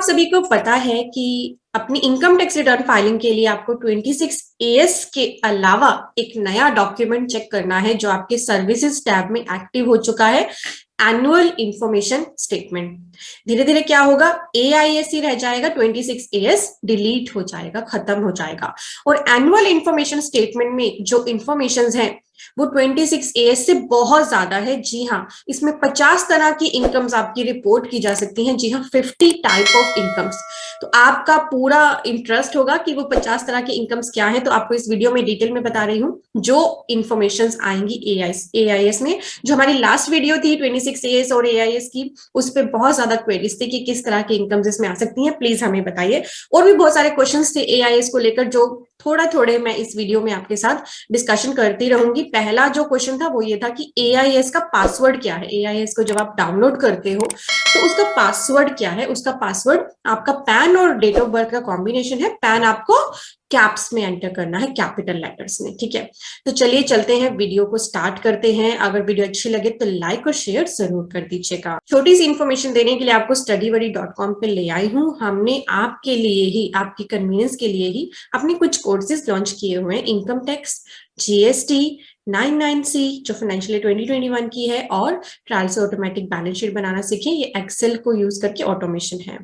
सभी को पता है कि अपनी इनकम टैक्स रिटर्न फाइलिंग के लिए आपको 26 एएस के अलावा एक नया डॉक्यूमेंट चेक करना है जो आपके सर्विसेज टैब में एक्टिव हो चुका है, एनुअल इंफॉर्मेशन स्टेटमेंट। धीरे धीरे क्या होगा, एआईएस ही रह जाएगा, 26 एएस डिलीट हो जाएगा, खत्म हो जाएगा। और एनुअल इंफॉर्मेशन स्टेटमेंट में जो इंफॉर्मेशन है वो 26 एएस से बहुत ज्यादा है। जी हाँ, इसमें 50 तरह की इनकम्स आपकी रिपोर्ट की जा सकती हैं। जी हाँ, 50 टाइप ऑफ इनकम्स। तो आपका पूरा इंटरेस्ट होगा कि वो 50 तरह की इनकम्स क्या है, तो आपको इस वीडियो में डिटेल में बता रही हूँ जो इंफॉर्मेशन आएंगी एआईएस में। जो हमारी लास्ट वीडियो थी 26 एएस और एआईएस की, उस पर बहुत ज्यादा क्वेरीज थे कि किस तरह की इनकम्स इसमें आ सकती हैं, प्लीज हमें बताइए। और भी बहुत सारे क्वेश्चन थे एआईएस को लेकर जो थोड़ा थोड़े मैं इस वीडियो में आपके साथ डिस्कशन करती रहूंगी। पहला जो क्वेश्चन था वो ये था कि एआईएस का पासवर्ड क्या है। एआईएस को जब आप डाउनलोड करते हो तो उसका पासवर्ड क्या है। उसका पासवर्ड आपका पैन और डेट ऑफ बर्थ का कॉम्बिनेशन है। पैन आपको कैप्स में एंटर करना है, कैपिटल लेटर्स में। ठीक है, तो चलिए चलते हैं, वीडियो को स्टार्ट करते हैं। अगर वीडियो अच्छी लगे तो लाइक और शेयर जरूर कर दीजिएगा। छोटी सी इन्फॉर्मेशन देने के लिए आपको studybuddy.com पे ले आई हूँ। हमने आपके लिए ही, आपकी कन्वीनियंस के लिए ही अपने कुछ कोर्सेज लॉन्च किए हुए हैं। इनकम टैक्स, जीएसटी, 99C जो फाइनेंशियल 2021 की है, और ट्रायल से ऑटोमेटिक बैलेंस शीट बनाना सीखें। ये एक्सेल को यूज करके ऑटोमेशन है।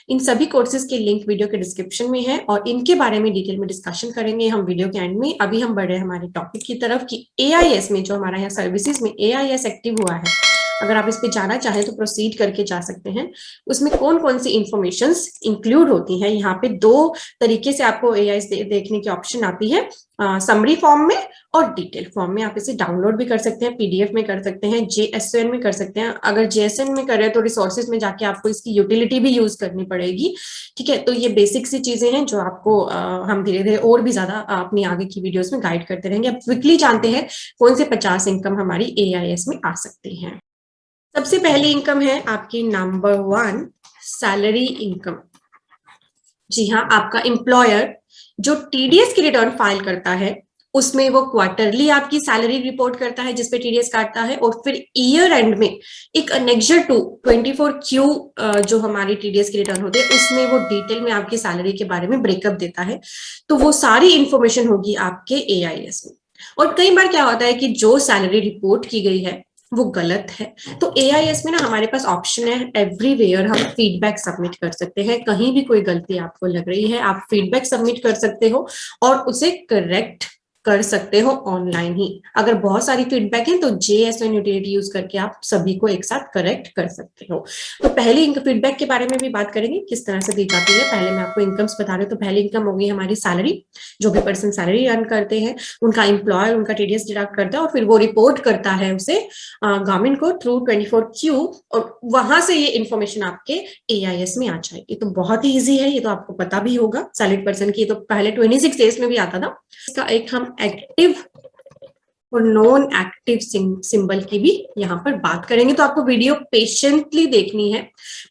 इन सभी कोर्सेज के लिंक वीडियो के डिस्क्रिप्शन में है और इनके बारे में डिटेल में डिस्कशन करेंगे हम वीडियो के एंड में। अभी हम बढ़े हमारे टॉपिक की तरफ कि एआईएस में, जो हमारा यहाँ सर्विसेज में एआईएस एक्टिव हुआ है, अगर आप इस पे जाना चाहें तो प्रोसीड करके जा सकते हैं। उसमें कौन कौन सी इंफॉर्मेशंस इंक्लूड होती हैं। यहाँ पे दो तरीके से आपको एआईएस देखने की ऑप्शन आती है, समरी फॉर्म में और डिटेल फॉर्म में। आप इसे डाउनलोड भी कर सकते हैं, पीडीएफ में कर सकते हैं, जेएसएन में कर सकते हैं। अगर जेएसएन में कर रहे हैं तो रिसोर्सेज में जाके आपको इसकी यूटिलिटी भी यूज करनी पड़ेगी। ठीक है, तो ये बेसिक सी चीजें हैं जो आपको हम धीरे धीरे और भी ज्यादा अपनी आगे की वीडियोस में गाइड करते रहेंगे। अब क्विकली जानते हैं कौन से 50 इनकम हमारी एआईएस में आ सकती हैं। सबसे पहली इनकम है आपकी नंबर 1, सैलरी इनकम। जी हाँ, आपका एम्प्लॉयर जो टीडीएस की रिटर्न फाइल करता है उसमें वो क्वार्टरली आपकी सैलरी रिपोर्ट करता है जिसपे टीडीएस काटता है, और फिर ईयर एंड में एक अनेक्जर टू 24Q जो हमारी टीडीएस की रिटर्न होती है उसमें वो डिटेल में आपकी सैलरी के बारे में ब्रेकअप देता है। तो वो सारी इंफॉर्मेशन होगी आपके एआईएस में। और कई बार क्या होता है कि जो सैलरी रिपोर्ट की गई है वो गलत है, तो एआईएस में ना हमारे पास ऑप्शन है, एवरीवेयर हम फीडबैक सबमिट कर सकते हैं। कहीं भी कोई गलती आपको लग रही है आप फीडबैक सबमिट कर सकते हो और उसे करेक्ट कर सकते हो ऑनलाइन ही। अगर बहुत सारी फीडबैक है तो जेएसएन यूटिलिटी यूज करके आप सभी को एक साथ करेक्ट कर सकते हो। तो पहली फीडबैक के बारे में भी बात करेंगे, किस तरह से दी जाती है। पहले मैं आपको इनकम्स बता रही हूँ। तो पहली इनकम होगी हमारी सैलरी। जो भी पर्सन सैलरी अर्न करते हैं उनका एम्प्लॉयर उनका टीडीएस डिडक्ट करता है और फिर वो रिपोर्ट करता है उसे गवर्नमेंट को थ्रू 24Q, और वहां से ये इन्फॉर्मेशन आपके एआईएस में आ जाएगी। तो बहुत ही इजी है, ये तो आपको पता भी होगा सैलरी पर्सन की। तो पहले 26 डेज में भी आता था। इसका एक हम एक्टिव और नॉन एक्टिव सिंबल की भी यहाँ पर बात करेंगे। तो आपको वीडियो पेशेंटली देखनी है,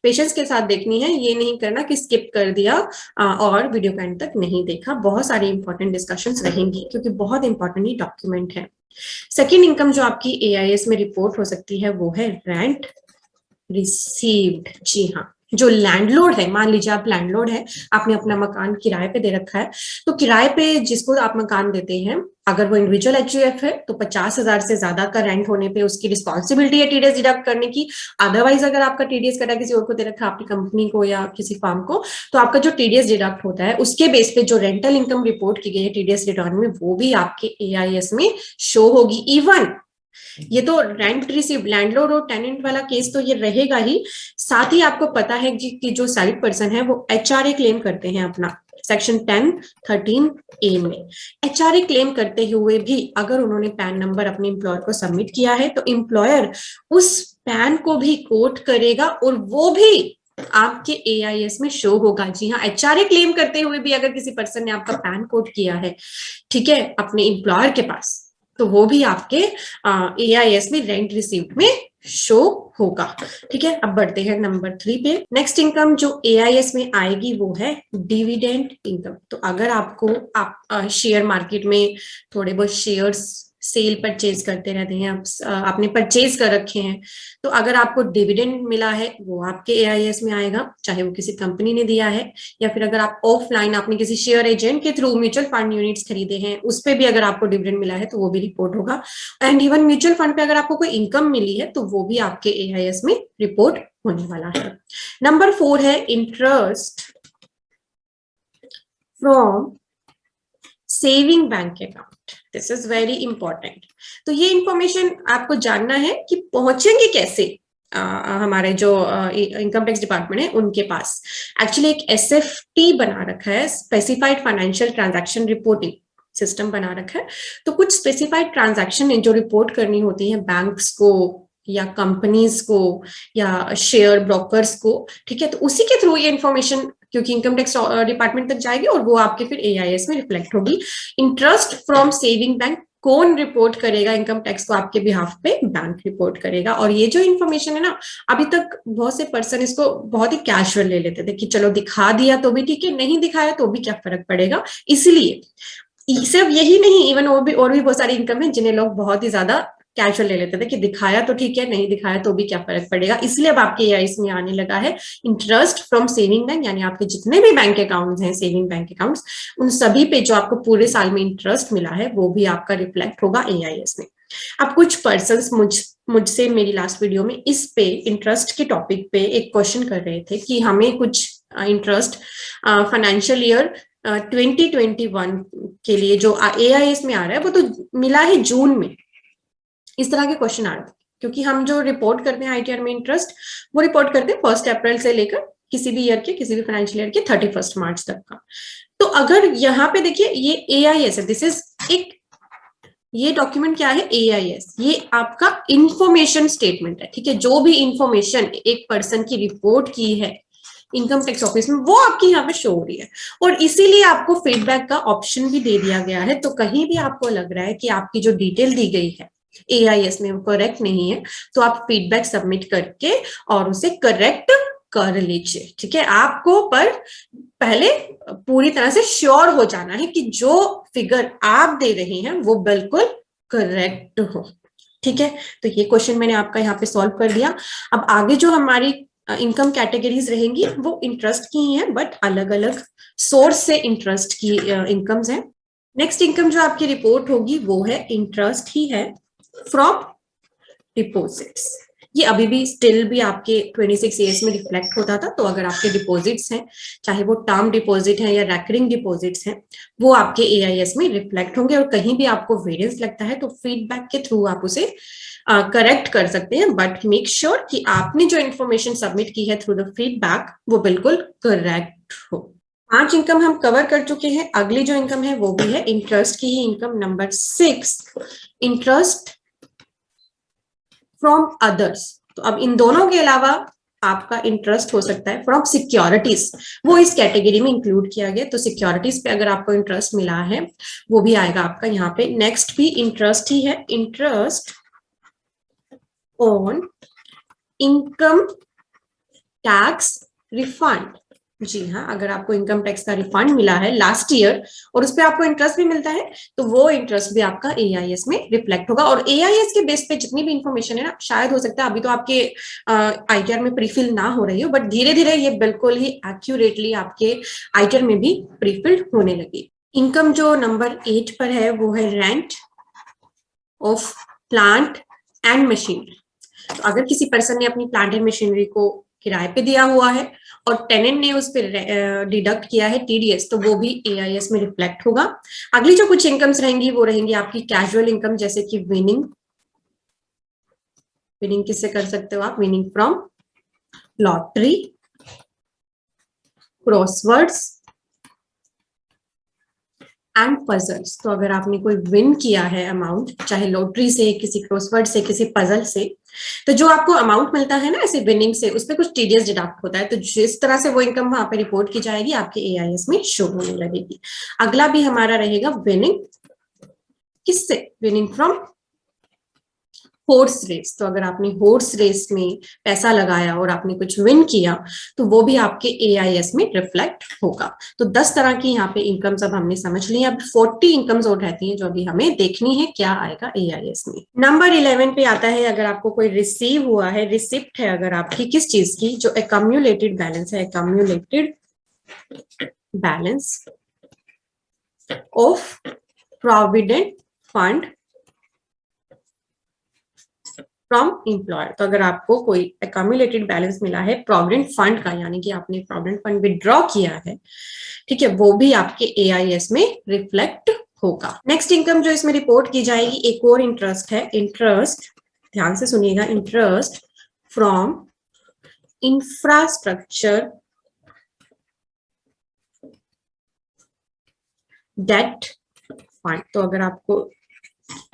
पेशेंस के साथ देखनी है। ये नहीं करना कि स्किप कर दिया और वीडियो का एंड तक नहीं देखा। बहुत सारी इंपॉर्टेंट डिस्कशंस रहेंगी क्योंकि बहुत इंपॉर्टेंट ये डॉक्यूमेंट है। सेकेंड इनकम जो आपकी एआईएस में रिपोर्ट हो सकती है वो है रेंट रिसीव्ड। जी हाँ, जो लैंडलॉर्ड है, मान लीजिए आप लैंडलॉर्ड है, आपने अपना मकान किराए पे दे रखा है, तो किराए पे जिसको आप मकान देते हैं, अगर वो इंडिविजुअल एचयूएफ है तो 50,000 से ज्यादा का रेंट होने पे उसकी रिस्पॉन्सिबिलिटी है टीडीएस डिडक्ट करने की। अदरवाइज अगर आपका टीडीएस कटा किसी और को दे रखा है, आपकी कंपनी को या किसी फर्म को, तो आपका जो टीडीएस डिडक्ट होता है उसके बेस पे जो रेंटल इनकम रिपोर्ट की गई है टीडीएस रिटर्न में वो भी आपके एआईएस में शो होगी। इवन ये तो रेंट रिसीव लैंडलॉर्ड और टेनेंट वाला केस तो ये रहेगा ही, साथ ही आपको पता है कि जो सैलरी पर्सन है वो एचआरए क्लेम करते हैं अपना सेक्शन 10(13)A में। एचआरए क्लेम करते हुए भी अगर उन्होंने पैन नंबर अपने एम्प्लॉयर को सबमिट किया है तो एम्प्लॉयर उस पैन को भी कोट करेगा और वो भी आपके एआईएस में शो होगा। जी हाँ, एचआरए क्लेम करते हुए भी अगर किसी पर्सन ने आपका पैन कोट किया है, ठीक है, अपने एम्प्लॉयर के पास, तो वो भी आपके एआईएस में रेंट रिसीव्ड में शो होगा। ठीक है, अब बढ़ते हैं नंबर 3 पे। नेक्स्ट इनकम जो एआईएस में आएगी वो है डिविडेंड इनकम। तो अगर आपको आप शेयर मार्केट में थोड़े बहुत शेयर्स सेल परचेज करते रहते हैं, आपने परचेज कर रखे हैं, तो अगर आपको डिविडेंड मिला है वो आपके एआईएस में आएगा, चाहे वो किसी कंपनी ने दिया है, या फिर अगर आप ऑफलाइन आपने किसी शेयर एजेंट के थ्रू म्यूचुअल फंड यूनिट्स खरीदे हैं, उस पर भी अगर आपको डिविडेंड मिला है तो वो भी रिपोर्ट होगा। एंड इवन म्यूचुअल फंड पे अगर आपको कोई इनकम मिली है तो वो भी आपके एआईएस में रिपोर्ट होने वाला है। नंबर 4 है interest from saving bank account. This is very important. तो ये इंफॉर्मेशन आपको जानना है कि पहुंचेंगे कैसे हमारे जो इनकम टैक्स डिपार्टमेंट है उनके पास। एक्चुअली एक एसएफटी बना रखा है, specified financial transaction reporting system बना रखा है। तो कुछ स्पेसिफाइड ट्रांजैक्शन जो रिपोर्ट करनी होती है बैंक्स को या कंपनीज को या शेयर ब्रोकर्स को, ठीक है, तो उसी के थ्रू ये इन्फॉर्मेशन क्योंकि इनकम टैक्स डिपार्टमेंट तक जाएगी और वो आपके फिर एआईएस में रिफ्लेक्ट होगी। इंटरेस्ट फ्रॉम सेविंग बैंक कौन रिपोर्ट करेगा इनकम टैक्स को आपके बिहाफ पे? बैंक रिपोर्ट करेगा। और ये जो इन्फॉर्मेशन है ना, अभी तक बहुत से पर्सन इसको बहुत ही कैजुअल ले लेते थे कि चलो दिखा दिया तो भी ठीक है, नहीं दिखाया तो भी क्या फर्क पड़ेगा। इसलिए सिर्फ यही नहीं, इवन और भी बहुत सारी इनकम है जिन्हें लोग बहुत ही ज्यादा कैजुअल ले लेते थे कि दिखाया तो ठीक है, नहीं दिखाया तो भी क्या फर्क पड़ेगा। इसलिए अब आपके एआईएस में आने लगा है इंटरेस्ट फ्रॉम सेविंग बैंक, यानी आपके जितने भी बैंक अकाउंट्स हैं, सेविंग बैंक अकाउंट्स, उन सभी पे जो आपको पूरे साल में इंटरेस्ट मिला है वो भी आपका रिफ्लेक्ट होगा एआईएस में। अब कुछ पर्संस मुझसे मेरी लास्ट वीडियो में इस पे इंटरेस्ट के टॉपिक पे एक क्वेश्चन कर रहे थे कि हमें कुछ इंटरेस्ट फाइनेंशियल ईयर 2021 के लिए जो एआईएस में आ रहा है वो तो मिला है जून में। इस तरह के क्वेश्चन आ रहे थे क्योंकि हम जो रिपोर्ट करते हैं आईटीआर में इंटरेस्ट, वो रिपोर्ट करते हैं 1 अप्रैल से लेकर किसी भी ईयर के, किसी भी फाइनेंशियल ईयर के 31 मार्च तक का। तो अगर यहाँ पे देखिए ये एआईएस है, दिस इज एक, ये डॉक्यूमेंट क्या है? एआईएस। ये आपका इंफॉर्मेशन स्टेटमेंट है, ठीक है। जो भी इंफॉर्मेशन एक पर्सन की रिपोर्ट की है इनकम टैक्स ऑफिस में वो आपकी यहाँ पे शो हो रही है, और इसीलिए आपको फीडबैक का ऑप्शन भी दे दिया गया है। तो कहीं भी आपको लग रहा है कि आपकी जो डिटेल दी गई है एआईएस में वो करेक्ट नहीं है, तो आप फीडबैक सबमिट करके और उसे करेक्ट कर लीजिए, ठीक है। आपको पर पहले पूरी तरह से श्योर हो जाना है कि जो फिगर आप दे रहे हैं वो बिल्कुल करेक्ट हो, ठीक है। तो ये क्वेश्चन मैंने आपका यहाँ पे सॉल्व कर दिया। अब आगे जो हमारी इनकम कैटेगरीज रहेंगी वो इंटरेस्ट की ही है, बट अलग अलग सोर्स से इंटरेस्ट की इनकम्स है। नेक्स्ट इनकम जो आपकी रिपोर्ट होगी वो है इंटरेस्ट ही है फ्रॉम डिपॉजिट्स। ये अभी भी स्टिल भी आपके 26 ईयर्स में रिफ्लेक्ट होता था। तो अगर आपके डिपॉजिट्स हैं, चाहे वो टर्म डिपॉजिट है या रेकरिंग डिपॉजिट्स हैं, वो आपके एआईएस में रिफ्लेक्ट होंगे। और कहीं भी आपको वेरिएंस लगता है तो फीडबैक के थ्रू आप उसे करेक्ट कर सकते हैं, बट मेक श्योर कि आपने जो इन्फॉर्मेशन सबमिट की है थ्रू द फीडबैक वो बिल्कुल करेक्ट हो। 5 इनकम हम कवर कर चुके हैं। अगली जो इनकम है वो भी है इंटरेस्ट की ही income, number 6, interest from others. तो अब इन दोनों के अलावा आपका इंटरेस्ट हो सकता है फ्रॉम सिक्योरिटीज, वो इस कैटेगरी में इंक्लूड किया गया। तो सिक्योरिटीज पे अगर आपको इंटरेस्ट मिला है वो भी आएगा आपका यहाँ पे। नेक्स्ट भी इंटरेस्ट ही है, interest on income tax refund. जी हाँ, अगर आपको इनकम टैक्स का रिफंड मिला है लास्ट ईयर और उस पर आपको इंटरेस्ट भी मिलता है तो वो इंटरेस्ट भी आपका एआईएस में रिफ्लेक्ट होगा। और एआईएस के बेस पे जितनी भी इंफॉर्मेशन है ना, शायद हो सकता है अभी तो आपके आईटीआर में प्रीफिल ना हो रही हो, बट धीरे धीरे ये बिल्कुल ही एक्यूरेटली आपके आईटीआर में भी प्रीफिल्ड होने लगी। इनकम जो नंबर 8 पर है वो है rent of plant and machinery. तो अगर किसी पर्सन ने अपनी प्लांट एंड मशीनरी को किराए पे दिया हुआ है और टेनेंट ने उस पर डिडक्ट किया है टीडीएस, तो वो भी एआईएस में रिफ्लेक्ट होगा। अगली जो कुछ इनकम्स रहेंगी वो रहेंगी आपकी कैजुअल इनकम, जैसे कि विनिंग। विनिंग किससे कर सकते हो आप? Winning from lottery, crosswords and puzzles. तो अगर आपने कोई विन किया है अमाउंट, चाहे लॉटरी से, किसी क्रॉसवर्ड से, किसी पजल से, तो जो आपको अमाउंट मिलता है ना ऐसे विनिंग से, उस पर कुछ टीडीएस डिडक्ट होता है। तो जिस तरह से वो इनकम वहां पे रिपोर्ट की जाएगी आपके एआईएस में शो होने लगेगी। अगला भी हमारा रहेगा विनिंग, किससे? विनिंग फ्रॉम हॉर्स रेस, तो अगर आपने हॉर्स रेस में पैसा लगाया और आपने कुछ विन किया तो वो भी आपके एआईएस में रिफ्लेक्ट होगा। तो 10 तरह की यहाँ पे इनकम्स अब हमने समझ ली। अब 40 इनकम्स और रहती हैं जो अभी हमें देखनी है क्या आएगा एआईएस में। नंबर 11 पे आता है, अगर आपको कोई रिसीव हुआ है, रिसिप्ट है अगर आपकी किस चीज की, जो एक्यूमुलेटेड बैलेंस है, accumulated balance of provident fund from employer. तो अगर आपको कोई एक्यूमुलेटेड बैलेंस मिला है प्रोविडेंट फंड का, यानी कि आपने प्रोविडेंट फंड विड्रॉ किया है, ठीक है, वो भी आपके एआईएस में रिफ्लेक्ट होगा। नेक्स्ट इनकम जो इसमें रिपोर्ट की जाएगी, एक और इंटरेस्ट है, इंटरेस्ट, ध्यान से सुनिएगा, interest from infrastructure debt fund. तो अगर आपको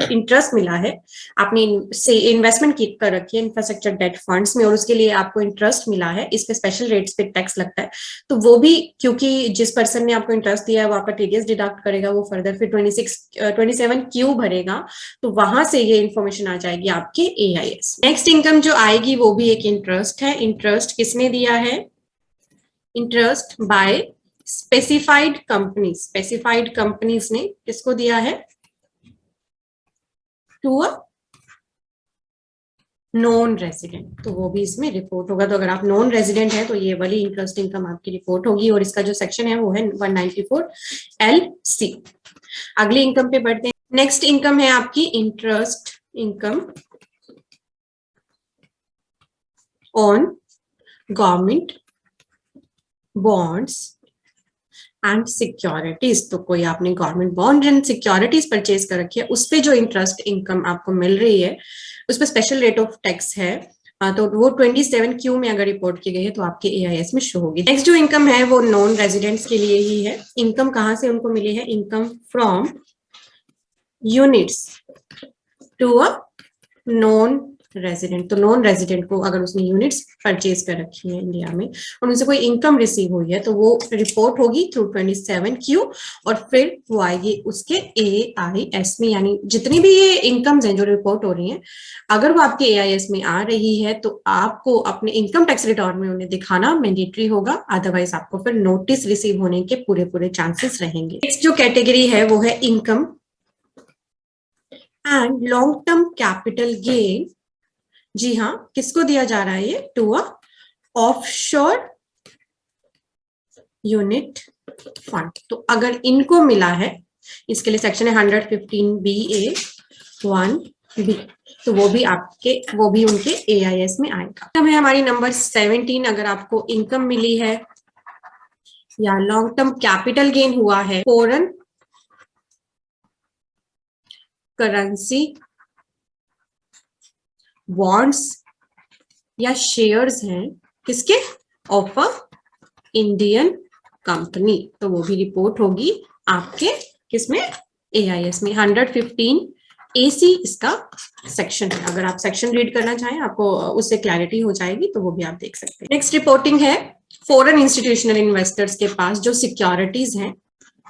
इंटरेस्ट मिला है, आपने से इन्वेस्टमेंट कर रखी है इंफ्रास्ट्रक्चर डेट फंड्स में और उसके लिए आपको इंटरेस्ट मिला है, इस पे स्पेशल रेट्स पे टैक्स लगता है, तो वो भी, क्योंकि जिस पर्सन ने आपको इंटरेस्ट दिया है वो आपका टीडीएस डिडक्ट करेगा, वो फर्दर फिर 27 क्यू भरेगा, तो वहां से ये इन्फॉर्मेशन आ जाएगी आपके एआईएस। नेक्स्ट इनकम जो आएगी वो भी एक इंटरेस्ट है। इंटरेस्ट किसने दिया है? Interest by specified companies. Specified companies ने किसको दिया है? टू अ नॉन रेजिडेंट, तो वो भी इसमें रिपोर्ट होगा। तो अगर आप नॉन रेजिडेंट है तो ये वाली इंटरेस्ट इनकम आपकी रिपोर्ट होगी और इसका जो सेक्शन है वो है 194 LC। अगली इनकम पे बढ़ते हैं। नेक्स्ट इनकम है आपकी interest income on government bonds and securities. तो कोई आपने government bond and securities purchase कर रखी है, उस पे जो इंटरेस्ट इनकम आपको मिल रही है उस पर स्पेशल रेट ऑफ टैक्स है, तो वो 27Q में अगर रिपोर्ट की गई है तो आपके एआईएस में शो होगी। नेक्स्ट जो इनकम है वो नॉन रेजिडेंट्स के लिए ही है। इनकम कहां से उनको मिली है? Income from units to a non resident. तो नॉन रेजिडेंट को अगर उसने यूनिट्स परचेज कर रखी है इंडिया में और उनसे कोई इनकम रिसीव हुई है तो वो रिपोर्ट होगी थ्रू 27Q और फिर वो आएगी उसके एआईएस में। यानी जितनी भी ये इनकम्स हैं जो रिपोर्ट हो रही हैं, अगर वो आपके एआईएस में आ रही है तो आपको अपने इनकम टैक्स रिटर्न में उन्हें दिखाना मैंडेटरी होगा, अदरवाइज आपको फिर नोटिस रिसीव होने के पूरे चांसेस रहेंगे। नेक्स्ट जो कैटेगरी है वो है income and long term capital gain. जी हाँ, किसको दिया जा रहा है ये? To a offshore unit fund. तो अगर इनको मिला है, इसके लिए सेक्शन है 115BA(1)(B), तो वो भी उनके एआईएस में आएगा। अब है हमारी नंबर 17, अगर आपको इनकम मिली है या लॉन्ग टर्म कैपिटल गेन हुआ है फॉरेन करेंसी बॉन्ड्स या शेयर्स हैं किसके? ऑफ अ इंडियन कंपनी, तो वो भी रिपोर्ट होगी आपके किसमें? एआईएस में। 115AC इसका सेक्शन है। अगर आप सेक्शन रीड करना चाहें आपको उससे क्लैरिटी हो जाएगी, तो वो भी आप देख सकते हैं। नेक्स्ट रिपोर्टिंग है फॉरेन इंस्टीट्यूशनल इन्वेस्टर्स के पास जो सिक्योरिटीज हैं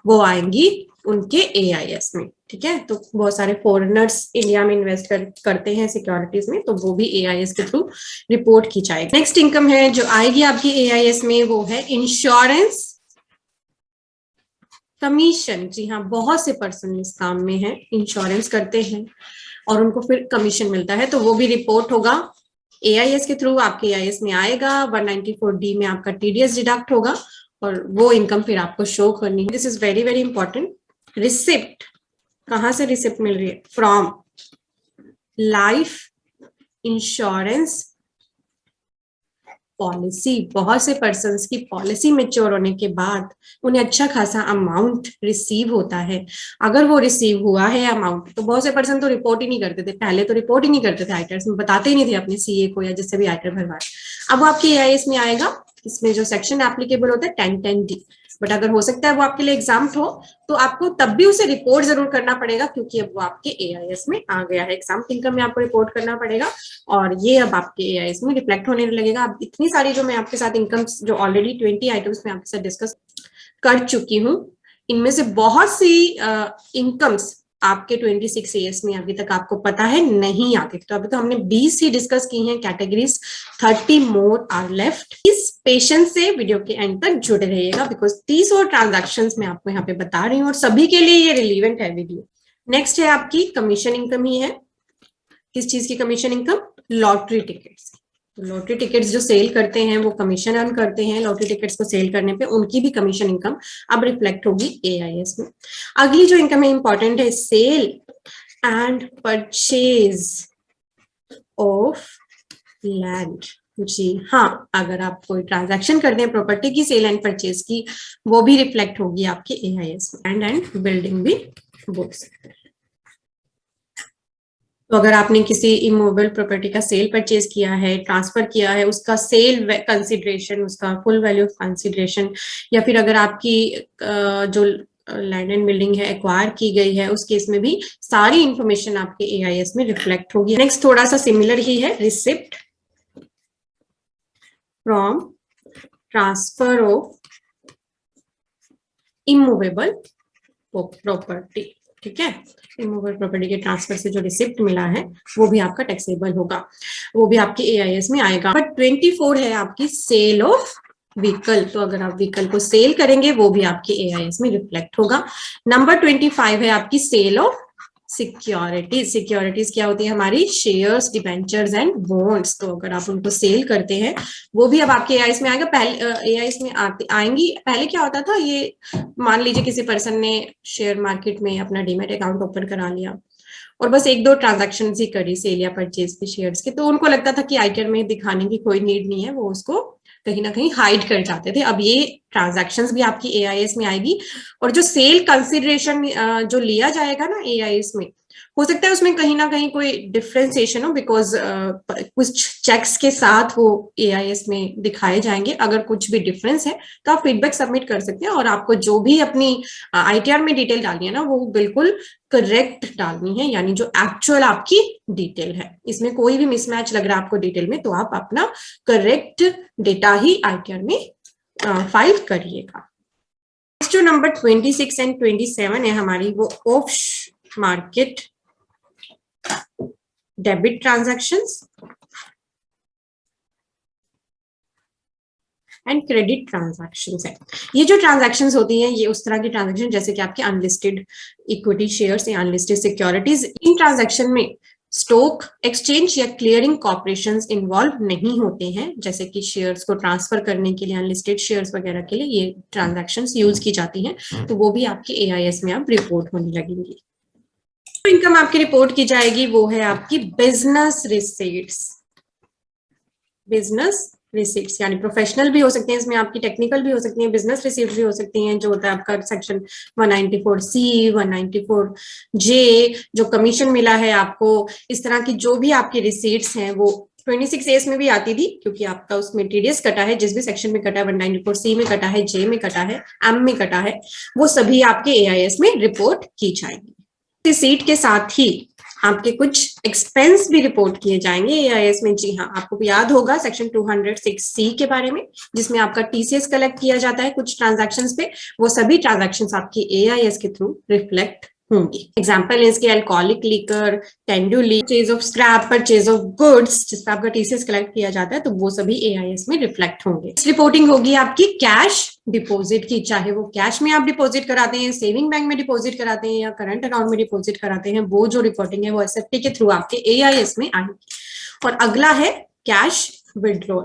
वो आएंगी उनके एआईएस में। ठीक है, तो बहुत सारे फॉरेनर्स इंडिया में इन्वेस्ट करते हैं सिक्योरिटीज में, तो वो भी एआईएस के थ्रू रिपोर्ट की जाएगी। नेक्स्ट इनकम है जो आएगी आपकी एआईएस में वो है इंश्योरेंस कमीशन। जी हाँ, बहुत से पर्सन इस काम में है, इंश्योरेंस करते हैं और उनको फिर कमीशन मिलता है, तो वो भी रिपोर्ट होगा एआईएस के थ्रू, आपके एआईएस में आएगा। 194D में आपका टीडीएस डिडक्ट होगा और वो इनकम फिर आपको शो करनी है। This is very very important. Receipt, कहां से रिसिप्ट मिल रही है? From life insurance policy. बहुत से पर्सन्स की पॉलिसी मैच्योर होने के बाद उन्हें अच्छा खासा अमाउंट रिसीव होता है। अगर वो रिसीव हुआ है अमाउंट, तो बहुत से पर्सन तो रिपोर्ट ही नहीं करते थे, पहले तो रिपोर्ट ही नहीं करते थे आईटीआर में, बताते ही नहीं थे अपने सीए को या जिससे भी आईटीआर भरवाए। अब वो आपके एआईएस में आएगा, इसमें जो सेक्शन एप्लीकेबल होता है 1010D, बट अगर हो सकता है वो आपके लिए एग्जाम्प्ट हो तो आपको तब भी उसे रिपोर्ट जरूर करना पड़ेगा, क्योंकि अब वो आपके एआईएस में आ गया है। एग्जाम्प्ट इनकम में आपको रिपोर्ट करना पड़ेगा और ये अब आपके एआईएस में रिफ्लेक्ट होने लगेगा। अब इतनी सारी जो मैं आपके साथ इनकम्स जो ऑलरेडी 20 आइटम्स में आपके साथ डिस्कस कर चुकी हूँ, इनमें से बहुत सी इनकम्स आपके 26 एएस में अभी तक आपको पता है नहीं आते। तो अभी तो हमने 20 ही डिस्कस की हैं कैटेगरीज, 30 मोर आर लेफ्ट। इस पेशेंस से वीडियो के एंड तक जुड़े रहिएगा, बिकॉज 30 और ट्रांजैक्शंस मैं आपको यहाँ पे बता रही हूँ और सभी के लिए ये रिलीवेंट है वीडियो। नेक्स्ट है आपकी कमीशन इनकम ही है। किस चीज की कमीशन इनकम? Lottery tickets. तो लॉटरी टिकट्स जो सेल करते हैं वो कमीशन अर्न करते हैं, लॉटरी टिकट्स को सेल करने पे उनकी भी कमीशन इनकम अब रिफ्लेक्ट होगी एआईएस में। अगली जो इनकम है इंपॉर्टेंट है, sale and purchase of land. जी हाँ, अगर आप कोई ट्रांजैक्शन करते हैं प्रॉपर्टी की सेल एंड परचेज की, वो भी रिफ्लेक्ट होगी आपके एआईएस में। लैंड एंड बिल्डिंग भी बोल सकते हैं। तो अगर आपने किसी इमूवेबल प्रॉपर्टी का सेल परचेज किया है, ट्रांसफर किया है, उसका सेल कंसिडरेशन, उसका फुल वैल्यू ऑफ कंसिडरेशन, या फिर अगर आपकी जो लैंड एंड बिल्डिंग है एक्वायर की गई है, उस केस में भी सारी इंफॉर्मेशन आपके एआईएस में रिफ्लेक्ट होगी। नेक्स्ट थोड़ा सा सिमिलर ही है, receipt from transfer of immovable property. ठीक है, इमूवेबल प्रॉपर्टी के ट्रांसफर से जो रिसिप्ट मिला है वो भी आपका टैक्सेबल होगा, वो भी आपके एआईएस में आएगा। बट 24 है आपकी सेल ऑफ व्हीकल। तो अगर आप व्हीकल को सेल करेंगे वो भी आपके एआईएस में रिफ्लेक्ट होगा। नंबर 25 है आपकी सेल ऑफ सिक्योरिटीज। सिक्योरिटीज क्या होती है? हमारी शेयर्स, डिबेंचर्स एंड बॉन्ड्स। तो अगर आप उनको सेल करते हैं वो भी अब आपके एआईएस में आएगा। पहले एआईएस में आएंगी। पहले क्या होता था, ये मान लीजिए किसी पर्सन ने शेयर मार्केट में अपना डीमैट अकाउंट ओपन करा लिया और बस एक दो ट्रांजैक्शन ही करी सेल या परचेज के शेयर्स के, तो उनको लगता था कि आईटीआर में दिखाने की कोई नीड नहीं है, वो उसको कहीं ना कहीं हाइड कर जाते थे। अब ये ट्रांजैक्शंस भी आपकी एआईएस में आएगी। और जो सेल कंसिडरेशन जो लिया जाएगा ना एआईएस में, हो सकता है उसमें कहीं ना कहीं कोई डिफरेंशिएशन हो, बिकॉज कुछ चेक्स के साथ वो एआईएस में दिखाए जाएंगे। अगर कुछ भी डिफरेंस है तो आप फीडबैक सबमिट कर सकते हैं, और आपको जो भी अपनी आईटीआर में डिटेल डालनी है ना, वो बिल्कुल करेक्ट डालनी है, यानी जो एक्चुअल आपकी डिटेल है। इसमें कोई भी मिसमैच लग रहा है आपको डिटेल में, तो आप अपना करेक्ट डेटा ही आईटीआर में फाइल करिएगा। जो नंबर 26 एंड 27 है हमारी, वो of market debit transactions and credit transactions है। ये जो ट्रांजैक्शंस होती हैं, ये उस तरह की ट्रांजैक्शन जैसे कि आपके अनलिस्टेड इक्विटी शेयर्स या अनलिस्टेड सिक्योरिटीज। इन ट्रांजैक्शन में स्टॉक एक्सचेंज या क्लियरिंग कॉर्पोरेशंस इन्वॉल्व नहीं होते हैं, जैसे कि शेयर्स को ट्रांसफर करने के लिए अनलिस्टेड शेयर्स वगैरह के लिए ये ट्रांजैक्शंस यूज की जाती हैं, तो वो भी आपके एआईएस में अब रिपोर्ट होने लगेंगी। तो इनकम आपकी रिपोर्ट की जाएगी वो है आपकी बिजनेस रिसीट्स। बिजनेस रिसीट्स यानी प्रोफेशनल भी हो सकते हैं इसमें, आपकी टेक्निकल भी हो सकती हैं, बिजनेस रिसीट्स भी हो सकती हैं, जो होता है आपका सेक्शन 194C 194J, जो कमीशन मिला है आपको, इस तरह की जो भी आपकी रिसीट्स हैं वो 26A में भी आती थी, क्योंकि आपका उसमें टीडीएस कटा है, जिस भी सेक्शन में कटा है, 194C में कटा है, J में कटा है, M में कटा है, वो सभी आपके एआईएस में रिपोर्ट की जाएगी। रिसीट के साथ ही आपके कुछ एक्सपेंस भी रिपोर्ट किए जाएंगे एआईएस में। जी हाँ, आपको याद होगा सेक्शन 206C के बारे में, जिसमें आपका टीसीएस कलेक्ट किया जाता है कुछ ट्रांजैक्शंस पे, वो सभी ट्रांजैक्शंस आपकी एआईएस के थ्रू रिफ्लेक्ट होंगी। एग्जाम्पल इसके अल्कोहलिक लिकर, टेंडुली, purchase of scrap, purchase of goods, जिसपे आपका टीसीएस कलेक्ट किया जाता है, तो वो सभी एआईएस में रिफ्लेक्ट होंगे। रिपोर्टिंग होगी आपकी कैश डिपॉजिट की, चाहे वो कैश में आप डिपॉजिट कराते हैं, सेविंग बैंक में डिपॉजिट कराते हैं या करंट अकाउंट में डिपॉजिट कराते हैं, वो जो रिपोर्टिंग है वो एसएफटी के थ्रू आपके एआईएस में आएगी। और अगला है कैश विड्रॉल।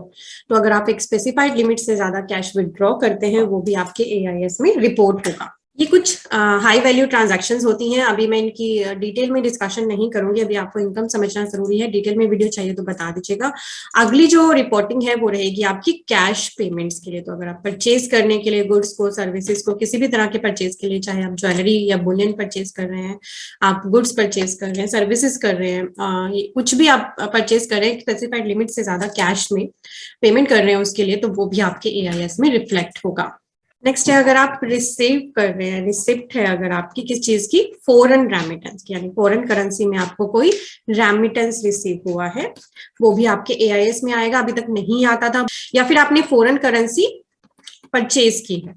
तो अगर आप एक स्पेसिफाइड लिमिट से ज्यादा कैश विड्रॉ करते हैं, वो भी आपके एआईएस में रिपोर्ट होगा। ये कुछ हाई वैल्यू ट्रांजैक्शंस होती हैं। अभी मैं इनकी डिटेल में डिस्कशन नहीं करूंगी, अभी आपको इनकम समझना जरूरी है। डिटेल में वीडियो चाहिए तो बता दीजिएगा। अगली जो रिपोर्टिंग है वो रहेगी आपकी कैश पेमेंट्स के लिए। तो अगर आप परचेज करने के लिए गुड्स को, सर्विसेज को, किसी भी तरह के परचेज के लिए, चाहे आप ज्वेलरी या बुलियन परचेज कर रहे हैं, आप गुड्स परचेज कर रहे हैं, सर्विसेज कर रहे हैं, कुछ भी आप परचेज कर रहे हैं, स्पेसिफाइड लिमिट से ज्यादा कैश में पेमेंट कर रहे हैं उसके लिए, तो वो भी आपके एआईएस में रिफ्लेक्ट होगा। नेक्स्ट है अगर आप रिसीव कर रहे हैं, रिसिप्ट है अगर आपकी किस चीज की, फॉरेन रेमिटेंस, यानी फॉरेन करेंसी में आपको कोई रेमिटेंस रिसीव हुआ है, वो भी आपके एआईएस में आएगा। अभी तक नहीं आता था। या फिर आपने फॉरेन करेंसी परचेज की है,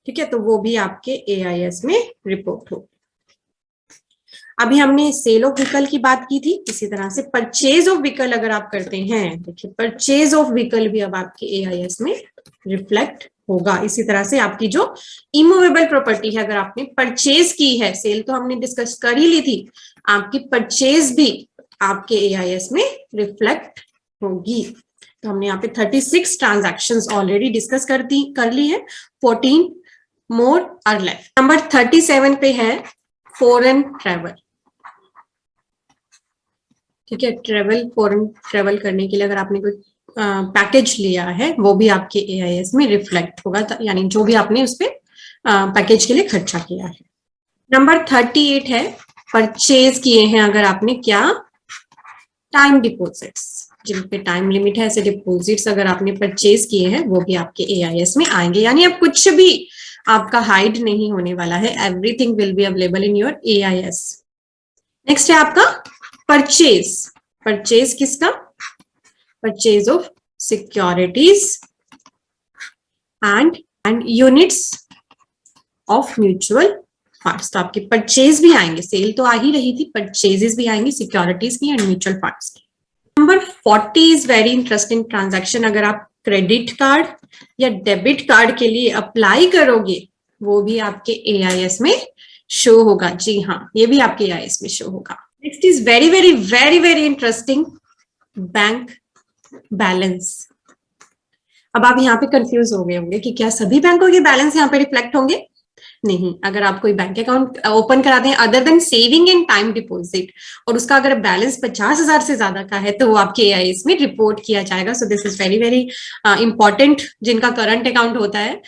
ठीक है, तो वो भी आपके एआईएस में रिपोर्ट होगी। अभी हमने सेल ऑफ व्हीकल की बात की थी, इसी तरह से परचेज ऑफ व्हीकल अगर आप करते हैं, देखिए परचेज ऑफ व्हीकल भी अब आपके एआईएस में रिफ्लेक्ट होगा। इसी तरह से आपकी जो इमूवेबल प्रॉपर्टी है, अगर आपने परचेज की है, सेल तो हमने डिस्कस कर ही ली थी, आपकी परचेज भी आपके एआईएस में रिफ्लेक्ट होगी। तो हमने यहाँ पे 36 ट्रांजैक्शंस ऑलरेडी डिस्कस कर ली है, 14 मोर आर लेफ्ट। नंबर 37 पे है फॉरेन ट्रेवल। ठीक है, फॉरेन ट्रेवल करने के लिए अगर आपने कोई पैकेज लिया है, वो भी आपके एआईएस में रिफ्लेक्ट होगा, यानी जो भी आपने उस पर पैकेज के लिए खर्चा किया है। नंबर 38 है परचेज किए हैं अगर आपने क्या, टाइम डिपॉजिट्स, जिन पे टाइम लिमिट है, ऐसे डिपॉजिट्स अगर आपने परचेज किए हैं वो भी आपके एआईएस में आएंगे। यानी अब कुछ भी आपका हाइड नहीं होने वाला है, everything will be available in your AIS. Next है आपका परचेज। परचेज किसका? Purchase of securities and units of mutual funds. तो आपके परचेज भी आएंगे, सेल तो आ ही रही थी, परचेजेस भी आएंगे सिक्योरिटीज की एंड म्यूचुअल फंड्स की। Number 40 is very interesting transaction. अगर आप क्रेडिट कार्ड या डेबिट कार्ड के लिए अप्लाई करोगे, वो भी आपके एआईएस में शो होगा। जी हाँ, ये भी आपके एआईएस में शो होगा। Next is very very very very interesting, bank balance. अब आप यहाँ पे कंफ्यूज हो गए होंगे कि क्या सभी बैंकों के बैलेंस यहाँ पे रिफ्लेक्ट होंगे? नहीं, अगर आप कोई बैंक अकाउंट ओपन कराते हैं other than saving and time deposit, और उसका अगर बैलेंस 50,000 से ज्यादा का है, तो वो आपके एआईएस में रिपोर्ट किया जाएगा। So this is very very important. जिनका करंट अकाउंट होता है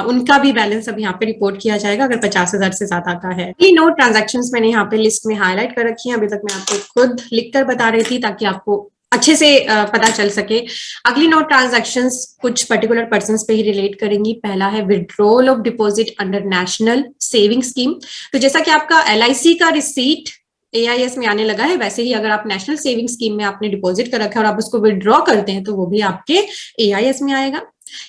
उनका भी बैलेंस अब यहाँ पे रिपोर्ट किया जाएगा अगर 50,000 से ज्यादा का है। ये नो ट्रांजेक्शन मैंने यहाँ पे लिस्ट में हाईलाइट कर रखी है, अभी तक मैं आपको खुद लिख कर बता रही थी ताकि आपको अच्छे से पता चल सके। अगली नो ट्रांजैक्शंस कुछ पर्टिकुलर पर्संस पे ही रिलेट करेंगी। पहला है withdrawal of deposit under national saving scheme. तो जैसा कि आपका एलआईसी का रिसीट एआईएस में आने लगा है, वैसे ही अगर आप नेशनल सेविंग स्कीम में आपने डिपॉजिट कर रखा है और आप उसको विड्रॉ करते हैं, तो वो भी आपके एआईएस में आएगा।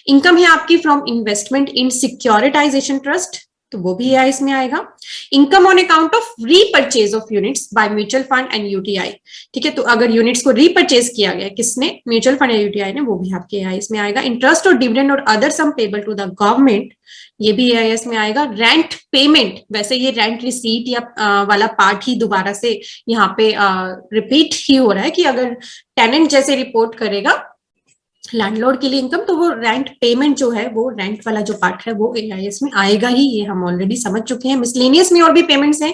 इनकम है आपकी from investment in securitisation trust, तो वो भी एआईएस में आएगा। Income on account of repurchase of units by mutual fund and UTI. ठीक है, तो अगर यूनिट्स को रीपर्चेज किया गया किसने, म्यूचुअल फंड या यूटीआई ने, वो भी आपके एआईएस में आएगा। इंटरेस्ट और डिविडेंड और other sum payable to the government, ये भी एआईएस में आएगा। रेंट पेमेंट, वैसे ये रेंट रिसीट या वाला पार्ट ही दोबारा से यहाँ पे रिपीट ही हो रहा है कि अगर टेनेंट जैसे रिपोर्ट करेगा लैंडलॉर्ड के लिए इनकम, तो वो रेंट पेमेंट जो है, वो रेंट वाला जो पार्ट है वो एआईएस में आएगा ही, ये हम ऑलरेडी समझ चुके हैं। मिसलेनियस में और भी पेमेंट्स हैं,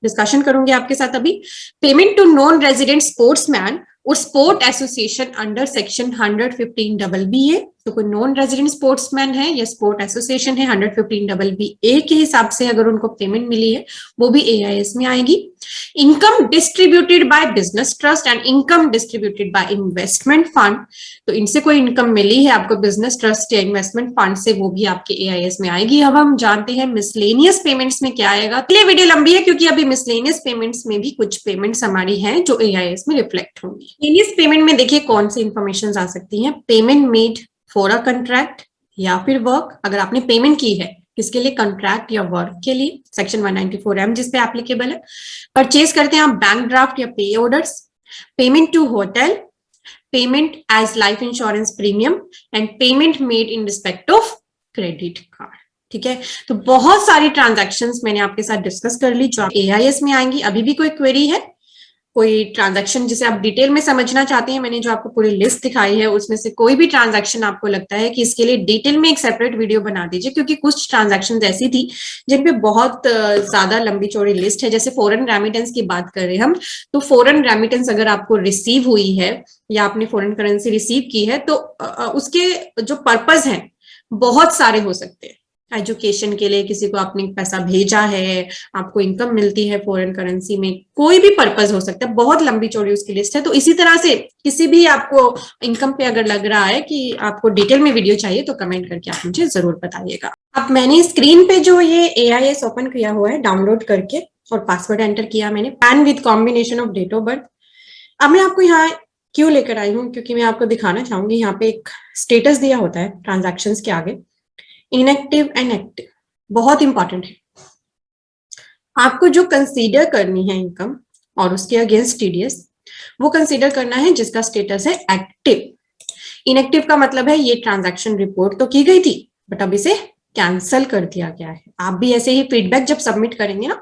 डिस्कशन करूंगी आपके साथ अभी। Payment to non resident sportsman और sport association under section 115BB है। तो कोई नॉन रेजिडेंट स्पोर्ट्समैन है या स्पोर्ट एसोसिएशन है, 115BA के हिसाब से अगर उनको पेमेंट मिली है, वो भी एआईएस में आएगी। Income distributed by business trust and income distributed by investment fund, तो इनसे कोई इनकम मिली है आपको बिजनेस ट्रस्ट या इन्वेस्टमेंट फंड से, वो भी आपके एआईएस में आएगी। अब हम जानते हैं मिसलेनियस पेमेंट्स में क्या आएगा। ये वीडियो लंबी है क्योंकि अभी मिसलेनियस पेमेंट्स में भी कुछ पेमेंट्स हमारी हैं जो एआईएस में रिफ्लेक्ट होंगी। मिसलेनियस पेमेंट में देखिए कौन सी इंफॉर्मेशन आ सकती है। Payment made for a contract या फिर वर्क, अगर आपने पेमेंट की है किसके लिए, कंट्रैक्ट या वर्क के लिए, सेक्शन 194M जिस पे एप्लीकेबल है। परचेज करते हैं आप बैंक ड्राफ्ट या pay orders. Payment to hotel, payment as life insurance premium and payment made in respect of credit card. ठीक है, तो बहुत सारी ट्रांजैक्शंस मैंने आपके साथ डिस्कस कर ली जो एआईएस में आएंगी। अभी भी कोई क्वेरी है, कोई ट्रांजैक्शन जिसे आप डिटेल में समझना चाहते हैं, मैंने जो आपको पूरी लिस्ट दिखाई है उसमें से कोई भी ट्रांजैक्शन आपको लगता है कि इसके लिए डिटेल में एक सेपरेट वीडियो बना दीजिए, क्योंकि कुछ ट्रांजैक्शन ऐसी थी जिन पे बहुत ज्यादा लंबी चौड़ी लिस्ट है। जैसे फॉरेन रेमिटेंस की बात कर रहे हैं हम, तो फॉरेन रेमिटेंस अगर आपको रिसीव हुई है या आपने फॉरेन करेंसी रिसीव की है, तो उसके जो पर्पज हैं बहुत सारे हो सकते हैं। एजुकेशन के लिए किसी को आपने पैसा भेजा है, आपको इनकम मिलती है फॉरेन करेंसी में, कोई भी पर्पज हो सकता है, बहुत लंबी चौड़ी उसकी लिस्ट है। तो इसी तरह से किसी भी आपको इनकम पे अगर लग रहा है कि आपको डिटेल में वीडियो चाहिए, तो कमेंट करके आप मुझे जरूर बताइएगा। अब मैंने स्क्रीन पे जो ये एआईएस ओपन किया हुआ है डाउनलोड करके, और पासवर्ड एंटर किया मैंने, PAN with combination of date of birth. अब मैं आपको यहाँ क्यों लेकर आई हूँ, क्योंकि मैं आपको दिखाना चाहूंगी, यहाँ पे एक स्टेटस दिया होता है ट्रांजैक्शंस के आगे, इनएक्टिव एंड एक्टिव, बहुत इंपॉर्टेंट है। आपको जो कंसीडर करनी है इनकम और उसके अगेंस्ट टीडीएस, वो कंसीडर करना है जिसका स्टेटस है एक्टिव। इनएक्टिव का मतलब है ये ट्रांजैक्शन रिपोर्ट तो की गई थी बट अब इसे कैंसल कर दिया गया है। आप भी ऐसे ही फीडबैक जब सबमिट करेंगे ना,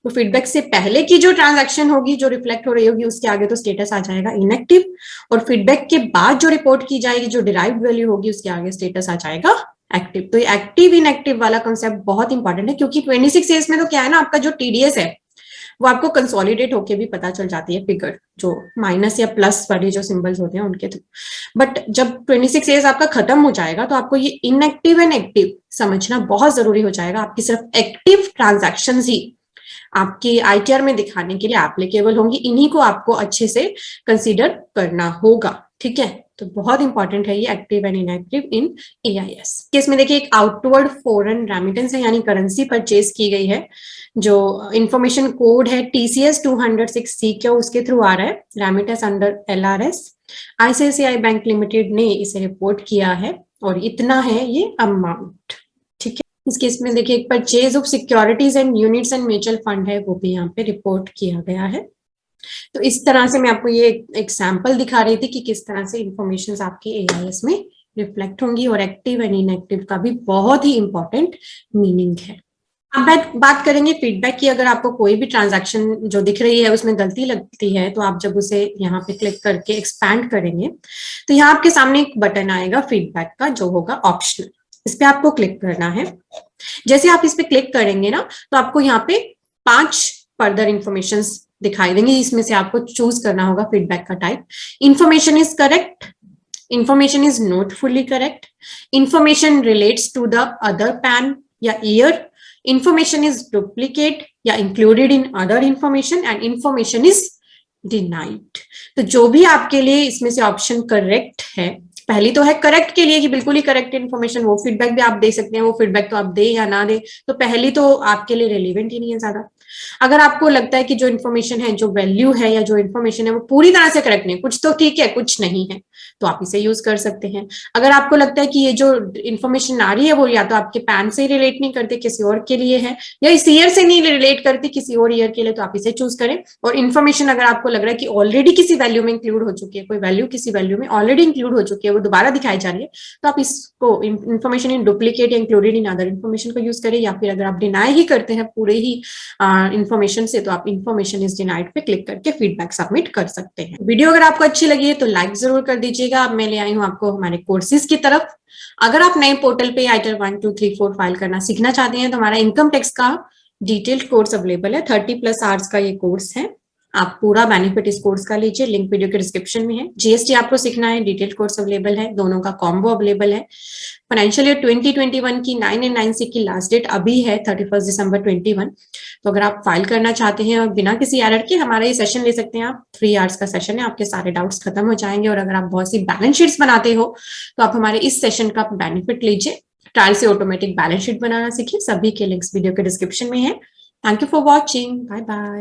तो फीडबैक से पहले की जो ट्रांजैक्शन होगी, जो रिफ्लेक्ट हो रही होगी, उसके आगे तो स्टेटस आ जाएगा इनएक्टिव, और फीडबैक के बाद जो रिपोर्ट की जाएगी, जो डिराइव्ड वैल्यू होगी, उसके आगे स्टेटस आ जाएगा एक्टिव। तो ये एक्टिव इनएक्टिव वाला कंसेप्ट बहुत इंपॉर्टेंट है, क्योंकि 26 एज में तो क्या है ना, आपका जो टीडीएस है वो आपको कंसोलिडेट होके भी पता चल जाती है फिगर, जो माइनस या प्लस वाले जो सिंबल्स होते हैं उनके थ्रू। बट जब 26 ईयर्स आपका खत्म हो जाएगा तो आपको ये इनएक्टिव एंड एक्टिव समझना बहुत जरूरी हो जाएगा। आपकी सिर्फ एक्टिव ट्रांजैक्शंस ही आपकी आईटीआर में दिखाने के लिए एप्लीकेबल होंगी, इन्हीं को आपको अच्छे से कंसीडर करना होगा। ठीक है, तो बहुत इंपॉर्टेंट है ये active and inactive in AIS case में। देखिए, एक आउटवर्ड फॉरेन रेमिटेंस है, यानी करेंसी परचेज की गई है, जो इंफॉर्मेशन कोड है TCS 206C क्यों उसके थ्रू आ रहा है, remittance under LRS। ICICI bank limited ने इसे रिपोर्ट किया है और इतना है ये अमाउंट। ठीक है, इस केस में देखिए एक purchase of securities and units and mutual fund है, वो भी यहाँ पे रिपोर्ट किया गया है। तो इस तरह से मैं आपको ये एक सैंपल दिखा रही थी कि किस तरह से इंफॉर्मेशन आपके एआईएस में रिफ्लेक्ट होंगी, और एक्टिव एंड इनएक्टिव का भी बहुत ही इंपॉर्टेंट मीनिंग है। अब बात करेंगे फीडबैक की। अगर आपको कोई भी ट्रांजैक्शन जो दिख रही है उसमें गलती लगती है, तो आप जब उसे यहाँ पे क्लिक करके एक्सपैंड करेंगे तो यहाँ आपके सामने एक बटन आएगा फीडबैक का, जो होगा ऑप्शनल। इस पे आपको क्लिक करना है। जैसे आप इस पे क्लिक करेंगे ना, तो आपको यहाँ पे 5 फर्दर इंफॉर्मेशन दिखाई देंगी। इसमें से आपको चूज करना होगा फीडबैक का type. Information is correct, information is not fully correct, information relates to the other PAN या ईयर, इंफॉर्मेशन इज डुप्लीकेट या included in other information, and information is denied. तो जो भी आपके लिए इसमें से ऑप्शन करेक्ट है, पहली तो है करेक्ट के लिए कि बिल्कुल ही करेक्ट इन्फॉर्मेशन, वो फीडबैक भी आप दे सकते हैं, वो फीडबैक तो आप दे या ना दे, तो पहली तो आपके लिए रेलिवेंट ही नहीं है ज्यादा। अगर आपको लगता है कि जो इन्फॉर्मेशन है, जो वैल्यू है या जो इन्फॉर्मेशन है वो पूरी तरह से करेक्ट नहीं, कुछ तो ठीक है कुछ नहीं है, तो आप इसे यूज कर सकते हैं। अगर आपको लगता है कि ये जो इन्फॉर्मेशन आ रही है वो या तो आपके पैन से रिलेट नहीं करते, किसी और के लिए है, या इस ईयर से नहीं रिलेट करती, किसी और ईयर के लिए, तो आप इसे चूज करें। और इन्फॉर्मेशन अगर आपको लग रहा है कि ऑलरेडी किसी वैल्यू में इंक्लूड हो चुकी है, कोई वैल्यू किसी वैल्यू में ऑलरेडी इंक्लूड हो चुकी है, वो दोबारा दिखाई जा रही है, तो आप इसको इन्फॉर्मेशन इन डुप्लीकेट या इंक्लूडेड इन अदर इन्फॉर्मेशन को यूज करें। या फिर अगर आप डिनाई ही करते हैं पूरे ही इन्फॉर्मेशन से, तो आप इन्फॉर्मेशन इज डिनाइड पे क्लिक करके फीडबैक सबमिट कर सकते हैं। वीडियो अगर आपको अच्छी लगी है तो लाइक जरूर कर दीजिएगा। अब मैं ले आई हूँ आपको हमारे कोर्सेज की तरफ। अगर आप नए पोर्टल पे आईटीआर 1 2 3 4 फाइल करना सीखना चाहते हैं, तो हमारा इनकम टैक्स का डिटेल्ड कोर्स अवेलेबल है। 30+ आवर्स का ये कोर्स है। आप पूरा बेनिफिट इस कोर्स का लीजिए, लिंक वीडियो के डिस्क्रिप्शन में है। जीएसटी आपको सीखना है, डिटेल्ड कोर्स अवेलेबल है, दोनों का कॉम्बो अवेलेबल है। फाइनेंशियल ईयर 2021 की 9 and 9C की लास्ट डेट अभी है 31 दिसंबर 21। तो अगर आप फाइल करना चाहते हैं और बिना किसी एरर के हमारा ये सेशन ले सकते हैं आप। 3 आवर्स का सेशन है, आपके सारे डाउट्स खत्म हो जाएंगे। और अगर आप बहुत सी बैलेंस शीट्स बनाते हो तो आप हमारे इस सेशन का बेनिफिट लीजिए। ट्रायल से ऑटोमेटिक बैलेंस शीट बनाना सीखिए। सभी के लिंक्स वीडियो के डिस्क्रिप्शन में है। Thank you for watching. Bye bye.